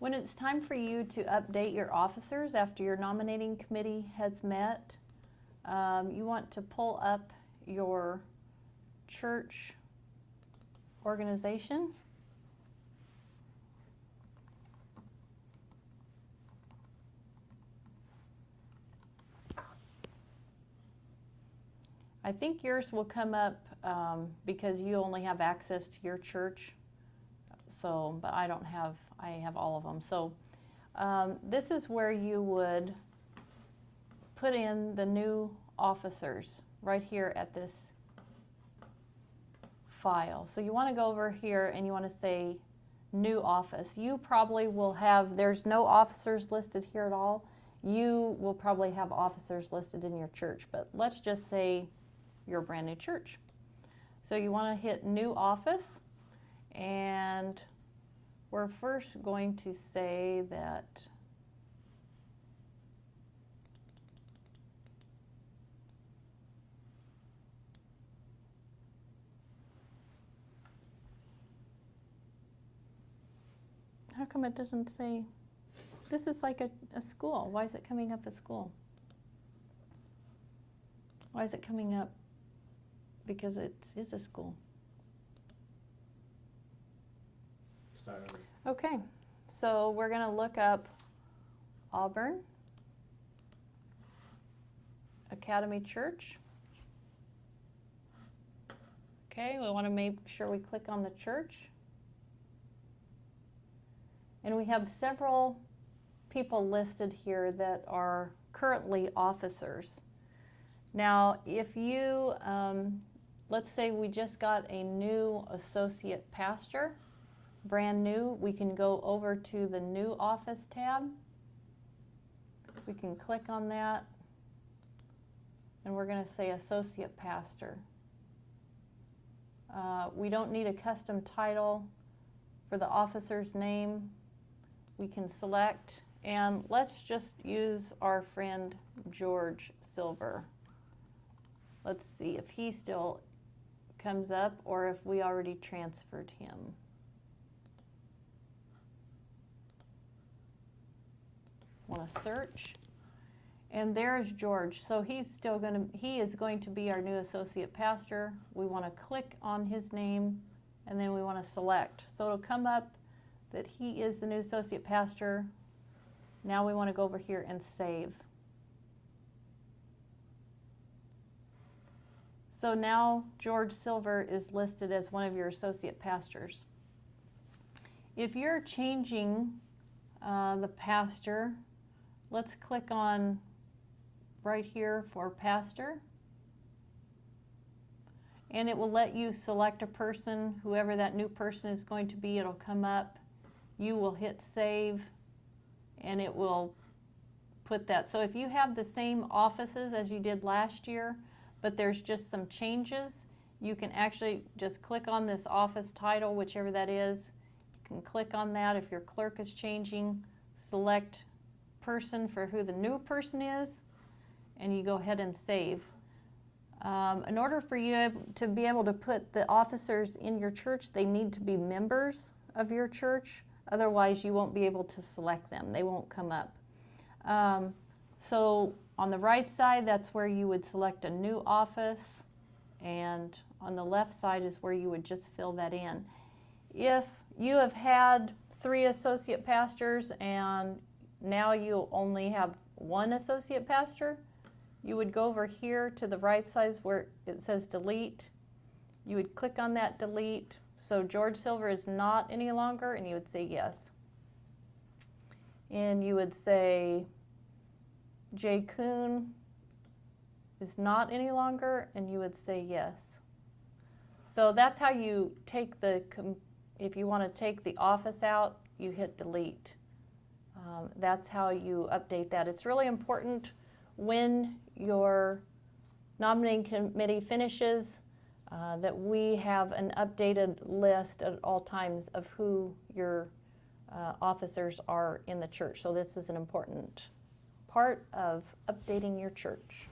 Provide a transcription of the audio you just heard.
When it's time for you to update your officers after your nominating committee has met, you want to pull up your church organization. I think yours will come up because you only have access to your church. So, but I don't have, I have all of them. So this is where you would put in the new officers right here at this file. So you want to go over here and you want to say new office. You probably will have, there's no officers listed here at all. You will probably have officers listed in your church, but let's just say you're a brand new church. So you want to hit new office, and we're first going to say that how come it doesn't say, this is like a school. Why is it coming up as school? Why is it coming up? Because it is a school. Okay, so we're going to look up Auburn Academy Church. Okay, we want to make sure we click on the church. And we have several people listed here that are currently officers. Now, if you, let's say we just got a new associate pastor, brand new, we can go over to the new office tab. We can click on that, and we're going to say associate pastor. We don't need a custom title for the officer's name. We can select, and let's just use our friend George Silver. Let's see if he still comes up or if we already transferred him. Want to search, and there's George. So he is going to be our new associate pastor. We want to click on his name, and then we want to select. So it'll come up that he is the new associate pastor. Now we want to go over here and save. So now George Silver is listed as one of your associate pastors. If you're changing the pastor, let's click on right here for pastor. And it will let you select a person, whoever that new person is going to be. It'll come up. You will hit save, and it will put that. So if you have the same offices as you did last year, but there's just some changes, you can actually just click on this office title, whichever that is. You can click on that. If your clerk is changing, select person for who the new person is, and you go ahead and save. In order for you to be able to put the officers in your church, they need to be members of your church. Otherwise, you won't be able to select them. They won't come up. So on the right side, that's where you would select a new office, and on the left side is where you would just fill that in. If you have had 3 associate pastors and now you only have 1 associate pastor, you would go over here to the right side where it says delete. You would click on that delete. So George Silver is not any longer, and you would say yes. And you would say Jay Kuhn is not any longer, and you would say yes. So that's how you take if you want to take the office out, you hit delete. That's how you update that. It's really important when your nominating committee finishes that we have an updated list at all times of who your officers are in the church. So this is an important part of updating your church.